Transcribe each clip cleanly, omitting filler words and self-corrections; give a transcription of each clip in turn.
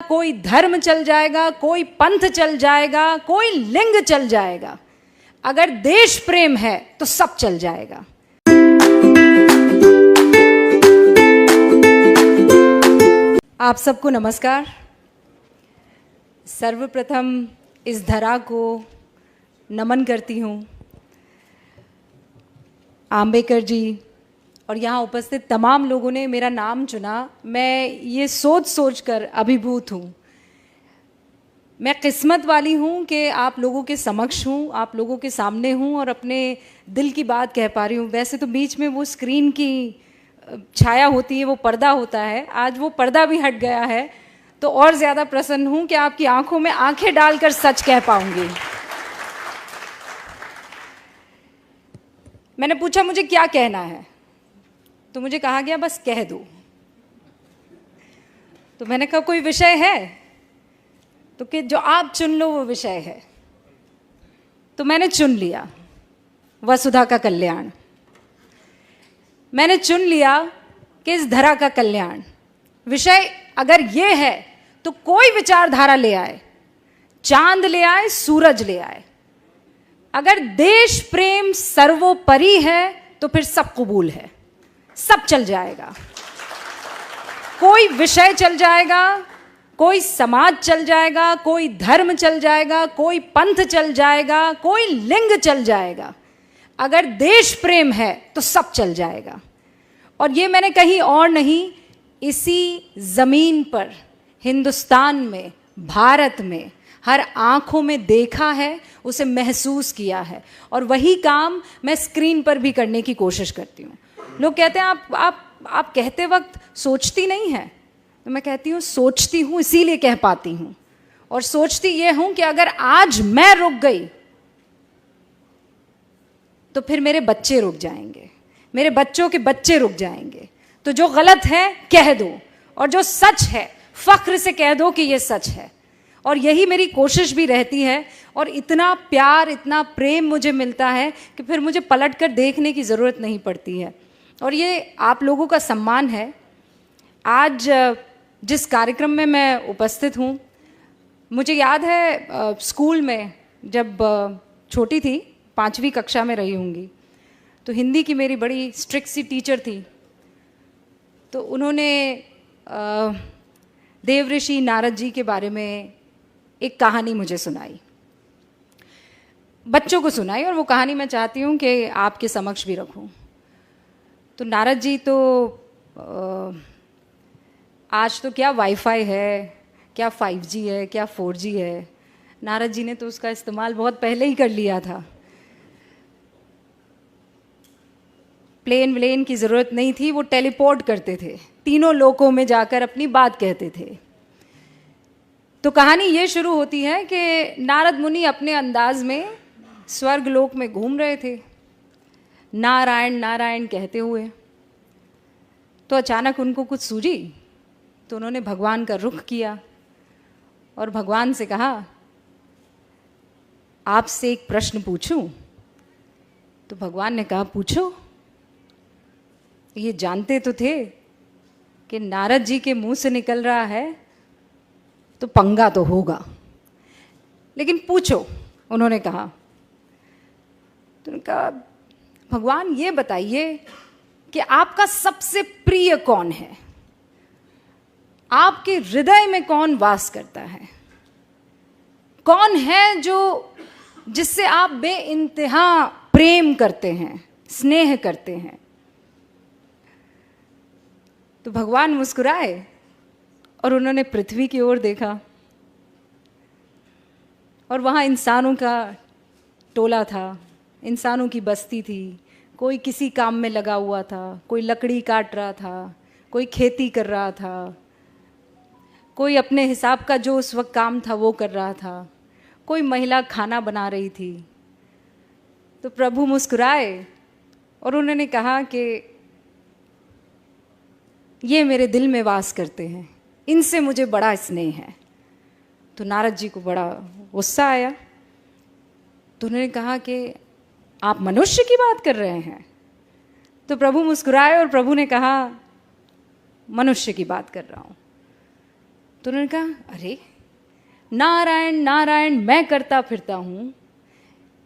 कोई धर्म चल जाएगा, कोई पंथ चल जाएगा, कोई लिंग चल जाएगा। अगर देश प्रेम है तो सब चल जाएगा। आप सबको नमस्कार। सर्वप्रथम इस धरा को नमन करती हूँ। आंबेडकर जी और यहाँ उपस्थित तमाम लोगों ने मेरा नाम चुना। मैं ये सोच कर अभिभूत हूँ। मैं किस्मत वाली हूँ कि आप लोगों के समक्ष हूँ, आप लोगों के सामने हूँ और अपने दिल की बात कह पा रही हूँ। वैसे तो बीच में वो स्क्रीन की छाया होती है, वो पर्दा होता है, आज वो पर्दा भी हट गया है, तो और ज़्यादा प्रसन्न हूँ कि आपकी आंखों में आंखें डालकर सच कह पाऊँगी। मैंने पूछा मुझे क्या कहना है, तो मुझे कहा गया बस कह दो। तो मैंने कहा कोई विषय है, तो कि जो आप चुन लो वो विषय है। तो मैंने चुन लिया वसुधा का कल्याण। मैंने चुन लिया कि इस धरा का कल्याण विषय अगर ये है तो कोई विचारधारा ले आए, चांद ले आए, सूरज ले आए, अगर देश प्रेम सर्वोपरि है तो फिर सब कबूल है, सब चल जाएगा। कोई विषय चल जाएगा, कोई समाज चल जाएगा, कोई धर्म चल जाएगा, कोई पंथ चल जाएगा, कोई लिंग चल जाएगा। अगर देश प्रेम है तो सब चल जाएगा। और ये मैंने कहीं और नहीं, इसी ज़मीन पर, हिंदुस्तान में, भारत में हर आंखों में देखा है, उसे महसूस किया है, और वही काम मैं स्क्रीन पर भी करने की कोशिश करती हूँ। लोग कहते हैं आप कहते वक्त सोचती नहीं हैं, तो मैं कहती हूँ सोचती हूँ, इसीलिए कह पाती हूँ। और सोचती ये हूँ कि अगर आज मैं रुक गई तो फिर मेरे बच्चे रुक जाएंगे, मेरे बच्चों के बच्चे रुक जाएंगे। तो जो गलत है कह दो, और जो सच है फख्र से कह दो कि ये सच है। और यही मेरी कोशिश भी रहती है। और इतना प्यार, इतना प्रेम मुझे मिलता है कि फिर मुझे पलट कर देखने की ज़रूरत नहीं पड़ती है। और ये आप लोगों का सम्मान है। आज जिस कार्यक्रम में मैं उपस्थित हूँ, मुझे याद है स्कूल में जब छोटी थी, 5वीं कक्षा में रही होंगी, तो हिंदी की मेरी बड़ी स्ट्रिक्ट सी टीचर थी। तो उन्होंने देवऋषि नारद जी के बारे में एक कहानी मुझे सुनाई, बच्चों को सुनाई, और वो कहानी मैं चाहती हूँ कि आपके समक्ष भी रखूँ। तो नारद जी तो आज तो क्या वाईफाई है, क्या 5G है, क्या 4G है। नारद जी ने तो उसका इस्तेमाल बहुत पहले ही कर लिया था। प्लेन व्लेन की ज़रूरत नहीं थी, वो टेलीपोर्ट करते थे, तीनों लोकों में जाकर अपनी बात कहते थे। तो कहानी ये शुरू होती है कि नारद मुनि अपने अंदाज में स्वर्ग लोक में घूम रहे थे, नारायण नारायण कहते हुए। तो अचानक उनको कुछ सूझी, तो उन्होंने भगवान का रुख किया और भगवान से कहा, आपसे एक प्रश्न पूछूं? तो भगवान ने कहा, पूछो। ये जानते तो थे कि नारद जी के मुंह से निकल रहा है तो पंगा तो होगा, लेकिन पूछो, उन्होंने कहा। तो उन्होंने कहा, भगवान ये बताइए कि आपका सबसे प्रिय कौन है, आपके हृदय में कौन वास करता है, कौन है जो जिससे आप बेइंतहा प्रेम करते हैं, स्नेह करते हैं। तो भगवान मुस्कुराए और उन्होंने पृथ्वी की ओर देखा, और वहाँ इंसानों का टोला था, इंसानों की बस्ती थी। कोई किसी काम में लगा हुआ था, कोई लकड़ी काट रहा था, कोई खेती कर रहा था, कोई अपने हिसाब का जो उस वक्त काम था वो कर रहा था, कोई महिला खाना बना रही थी। तो प्रभु मुस्कुराए और उन्होंने कहा कि ये मेरे दिल में वास करते हैं, इनसे मुझे बड़ा स्नेह है। तो नारद जी को बड़ा गुस्सा आया। तो उन्होंने कहा कि आप मनुष्य की बात कर रहे हैं? तो प्रभु मुस्कुराए और प्रभु ने कहा, मनुष्य की बात कर रहा हूँ। तो उन्होंने कहा, अरे नारायण नारायण मैं करता फिरता हूँ,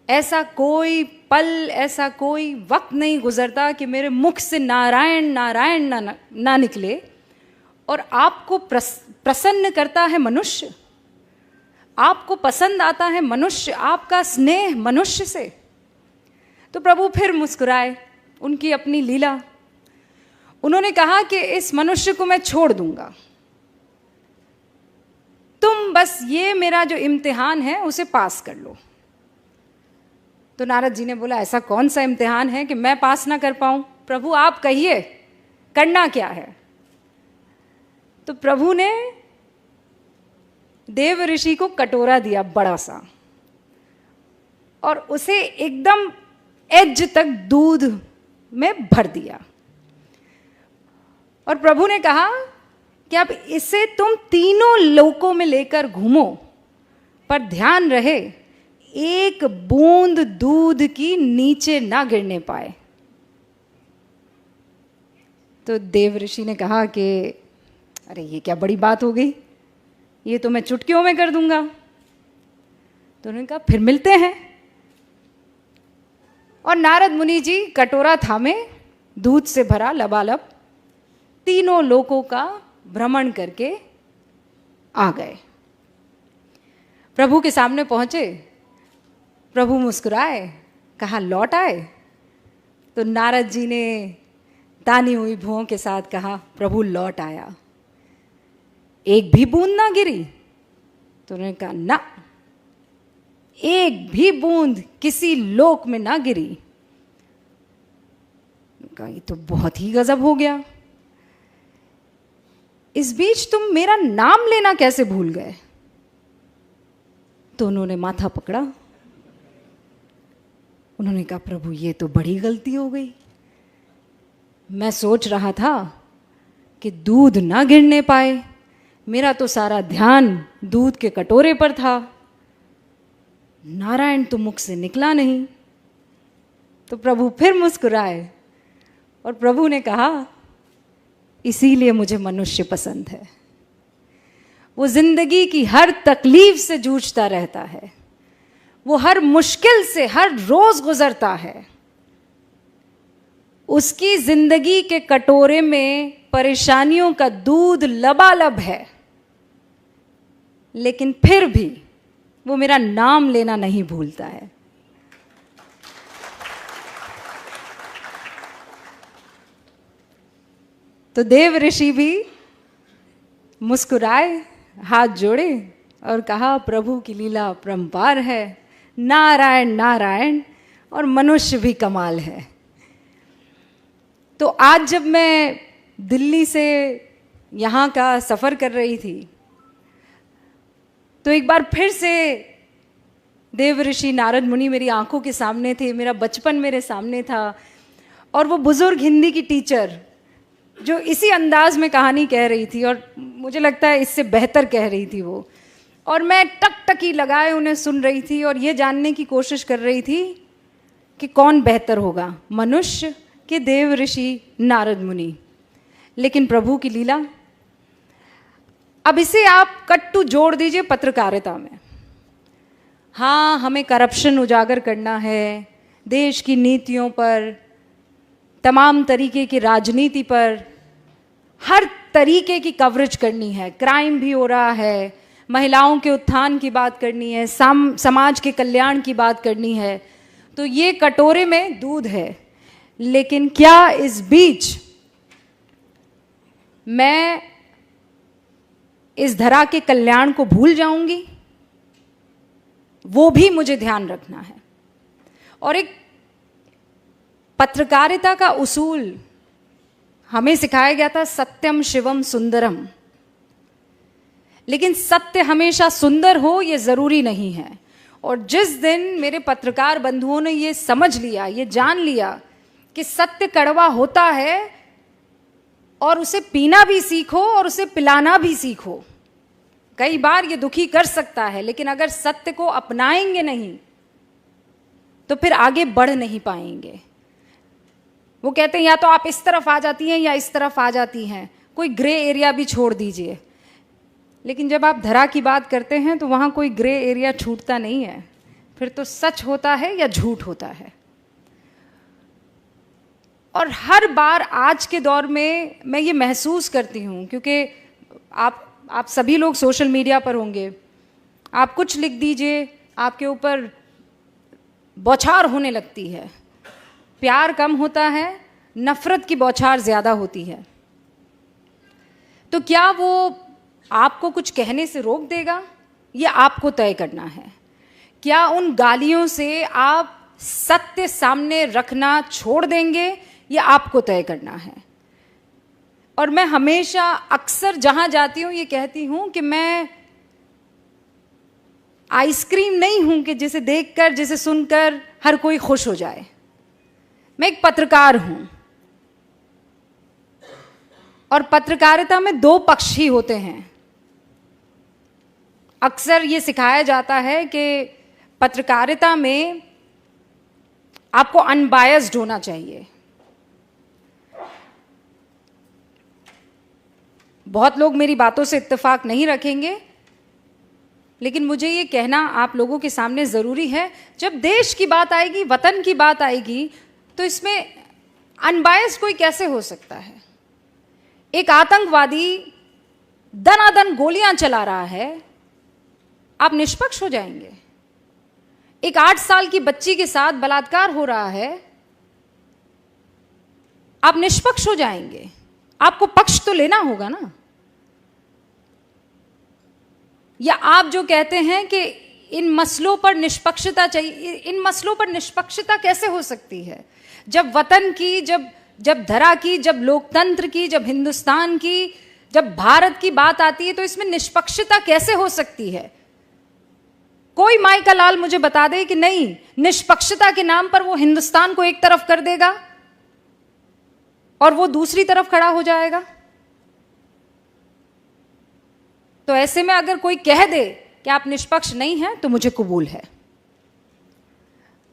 ऐसा कोई पल, ऐसा कोई वक्त नहीं गुजरता कि मेरे मुख से नारायण नारायण ना निकले, और आपको प्रसन्न करता है मनुष्य, आपको पसंद आता है मनुष्य, आपका स्नेह मनुष्य से। तो प्रभु फिर मुस्कुराए, उनकी अपनी लीला। उन्होंने कहा कि इस मनुष्य को मैं छोड़ दूंगा, तुम बस ये मेरा जो इम्तिहान है उसे पास कर लो। तो नारद जी ने बोला, ऐसा कौन सा इम्तिहान है कि मैं पास ना कर पाऊं? प्रभु आप कहिए, करना क्या है? तो प्रभु ने देव ऋषि को कटोरा दिया बड़ा सा, और उसे एकदम एज तक दूध में भर दिया, और प्रभु ने कहा कि अब इसे तुम तीनों लोकों में लेकर घूमो, पर ध्यान रहे एक बूंद दूध की नीचे ना गिरने पाए। तो देव ऋषि ने कहा कि अरे ये क्या बड़ी बात हो गई, ये तो मैं चुटकियों में कर दूंगा। तो उन्होंने कहा फिर मिलते हैं। और नारद मुनि जी कटोरा थामे, दूध से भरा लबालब, तीनों लोकों का भ्रमण करके आ गए। प्रभु के सामने पहुंचे, प्रभु मुस्कुराए, कहा लौट आए? तो नारद जी ने तानी हुई भुओं के साथ कहा, प्रभु लौट आया, एक भी बूंद ना गिरी? तो उन्होंने कहा ना, एक भी बूंद किसी लोक में ना गिरी। कहा ये तो बहुत ही गजब हो गया, इस बीच तुम मेरा नाम लेना कैसे भूल गए? तो उन्होंने माथा पकड़ा, उन्होंने कहा प्रभु ये तो बड़ी गलती हो गई, मैं सोच रहा था कि दूध ना गिरने पाए, मेरा तो सारा ध्यान दूध के कटोरे पर था, नारायण तो मुख से निकला नहीं। तो प्रभु फिर मुस्कुराए, और प्रभु ने कहा इसीलिए मुझे मनुष्य पसंद है, वो जिंदगी की हर तकलीफ से जूझता रहता है, वो हर मुश्किल से हर रोज गुजरता है, उसकी जिंदगी के कटोरे में परेशानियों का दूध लबालब है, लेकिन फिर भी वो मेरा नाम लेना नहीं भूलता है। तो देव ऋषि भी मुस्कुराए, हाथ जोड़े और कहा प्रभु की लीला अपरंपार है, नारायण नारायण, और मनुष्य भी कमाल है। तो आज जब मैं दिल्ली से यहाँ का सफ़र कर रही थी, तो एक बार फिर से देव ऋषि नारद मुनि मेरी आंखों के सामने थे, मेरा बचपन मेरे सामने था, और वो बुजुर्ग हिंदी की टीचर जो इसी अंदाज में कहानी कह रही थी, और मुझे लगता है इससे बेहतर कह रही थी वो, और मैं टकटकी लगाए उन्हें सुन रही थी और ये जानने की कोशिश कर रही थी कि कौन बेहतर होगा, मनुष्य कि देव ऋषि नारद मुनि। लेकिन प्रभु की लीला। अब इसे आप कट्टू जोड़ दीजिए पत्रकारिता में। हाँ, हमें करप्शन उजागर करना है, देश की नीतियों पर, तमाम तरीके की राजनीति पर, हर तरीके की कवरेज करनी है, क्राइम भी हो रहा है, महिलाओं के उत्थान की बात करनी है, समाज के कल्याण की बात करनी है। तो ये कटोरे में दूध है, लेकिन क्या इस बीच मैं इस धरा के कल्याण को भूल जाऊंगी? वो भी मुझे ध्यान रखना है। और एक पत्रकारिता का उसूल हमें सिखाया गया था, सत्यम शिवम सुंदरम। लेकिन सत्य हमेशा सुंदर हो ये जरूरी नहीं है। और जिस दिन मेरे पत्रकार बंधुओं ने ये समझ लिया, ये जान लिया कि सत्य कड़वा होता है और उसे पीना भी सीखो और उसे पिलाना भी सीखो। कई बार ये दुखी कर सकता है, लेकिन अगर सत्य को अपनाएंगे नहीं तो फिर आगे बढ़ नहीं पाएंगे। वो कहते हैं या तो आप इस तरफ आ जाती हैं या इस तरफ आ जाती हैं, कोई ग्रे एरिया भी छोड़ दीजिए। लेकिन जब आप धरा की बात करते हैं तो वहाँ कोई ग्रे एरिया छूटता नहीं है, फिर तो सच होता है या झूठ होता है। और हर बार आज के दौर में मैं ये महसूस करती हूँ, क्योंकि आप सभी लोग सोशल मीडिया पर होंगे, आप कुछ लिख दीजिए, आपके ऊपर बौछार होने लगती है। प्यार कम होता है, नफ़रत की बौछार ज़्यादा होती है। तो क्या वो आपको कुछ कहने से रोक देगा, ये आपको तय करना है। क्या उन गालियों से आप सत्य सामने रखना छोड़ देंगे, ये आपको तय करना है। और मैं हमेशा अक्सर जहाँ जाती हूँ ये कहती हूँ कि मैं आइसक्रीम नहीं हूँ कि जिसे देखकर, जिसे सुनकर हर कोई खुश हो जाए। मैं एक पत्रकार हूँ, और पत्रकारिता में दो पक्ष ही होते हैं। अक्सर ये सिखाया जाता है कि पत्रकारिता में आपको अनबायस्ड होना चाहिए। बहुत लोग मेरी बातों से इत्तेफाक नहीं रखेंगे, लेकिन मुझे ये कहना आप लोगों के सामने ज़रूरी है। जब देश की बात आएगी, वतन की बात आएगी, तो इसमें अनबायस्ड कोई कैसे हो सकता है। एक आतंकवादी दनादन गोलियां चला रहा है, आप निष्पक्ष हो जाएंगे। एक 8 साल की बच्ची के साथ बलात्कार हो रहा है, आप निष्पक्ष हो जाएंगे। आपको पक्ष तो लेना होगा ना। या आप जो कहते हैं कि इन मसलों पर निष्पक्षता चाहिए, इन मसलों पर निष्पक्षता कैसे हो सकती है जब वतन की, जब धरा की, जब लोकतंत्र की, जब हिंदुस्तान की, जब भारत की बात आती है, तो इसमें निष्पक्षता कैसे हो सकती है। कोई माई का लाल मुझे बता दे कि नहीं, निष्पक्षता के नाम पर वो हिंदुस्तान को एक तरफ कर देगा और वो दूसरी तरफ खड़ा हो जाएगा। तो ऐसे में अगर कोई कह दे कि आप निष्पक्ष नहीं हैं, तो मुझे कबूल है।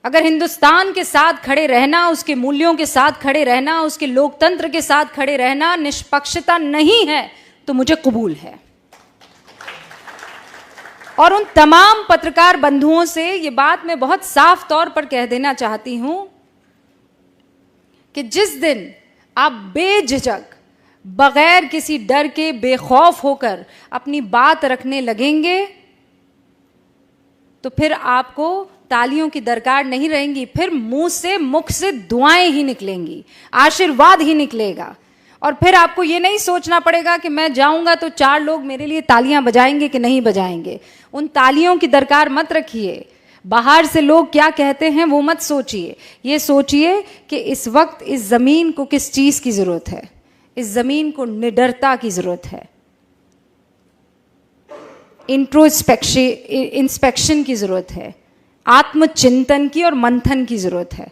अगर हिंदुस्तान के साथ खड़े रहना, उसके मूल्यों के साथ खड़े रहना, उसके लोकतंत्र के साथ खड़े रहना निष्पक्षता नहीं है, तो मुझे कबूल है। और उन तमाम पत्रकार बंधुओं से ये बात मैं बहुत साफ तौर पर कह देना चाहती हूं कि जिस दिन आप बेझिझक, बगैर किसी डर के, बेखौफ होकर अपनी बात रखने लगेंगे, तो फिर आपको तालियों की दरकार नहीं रहेंगी। फिर मुख से दुआएं ही निकलेंगी, आशीर्वाद ही निकलेगा। और फिर आपको ये नहीं सोचना पड़ेगा कि मैं जाऊंगा तो 4 लोग मेरे लिए तालियां बजाएंगे कि नहीं बजाएंगे। उन तालियों की दरकार मत रखिए। बाहर से लोग क्या कहते हैं वो मत सोचिए। ये सोचिए कि इस वक्त इस ज़मीन को किस चीज़ की ज़रूरत है। इस ज़मीन को निडरता की ज़रूरत है, इंस्पेक्शन की ज़रूरत है, आत्मचिंतन की और मंथन की ज़रूरत है।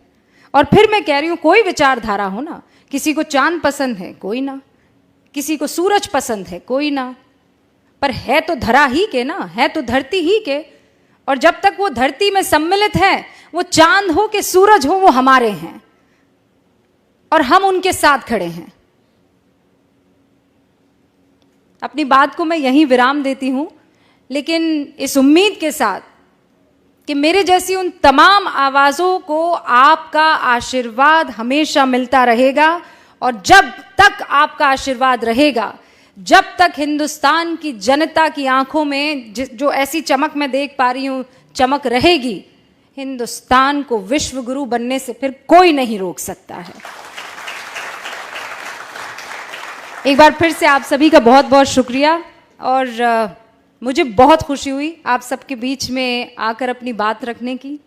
और फिर मैं कह रही हूँ, कोई विचारधारा हो ना, किसी को चांद पसंद है, कोई ना, किसी को सूरज पसंद है, कोई ना, पर है तो धरा ही के ना, है तो धरती ही के। और जब तक वो धरती में सम्मिलित है, वो चांद हो कि सूरज हो, वो हमारे हैं और हम उनके साथ खड़े हैं। अपनी बात को मैं यहीं विराम देती हूं, लेकिन इस उम्मीद के साथ कि मेरे जैसी उन तमाम आवाज़ों को आपका आशीर्वाद हमेशा मिलता रहेगा। और जब तक आपका आशीर्वाद रहेगा, जब तक हिंदुस्तान की जनता की आंखों में जो ऐसी चमक मैं देख पा रही हूँ, चमक रहेगी, हिंदुस्तान को विश्व गुरु बनने से फिर कोई नहीं रोक सकता है। एक बार फिर से आप सभी का बहुत बहुत शुक्रिया। और मुझे बहुत खुशी हुई आप सबके बीच में आकर अपनी बात रखने की।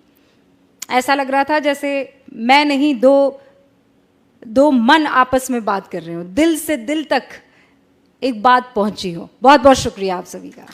ऐसा लग रहा था जैसे मैं नहीं, दो मन आपस में बात कर रहे हो, दिल से दिल तक एक बात पहुंची हो। बहुत बहुत शुक्रिया आप सभी का।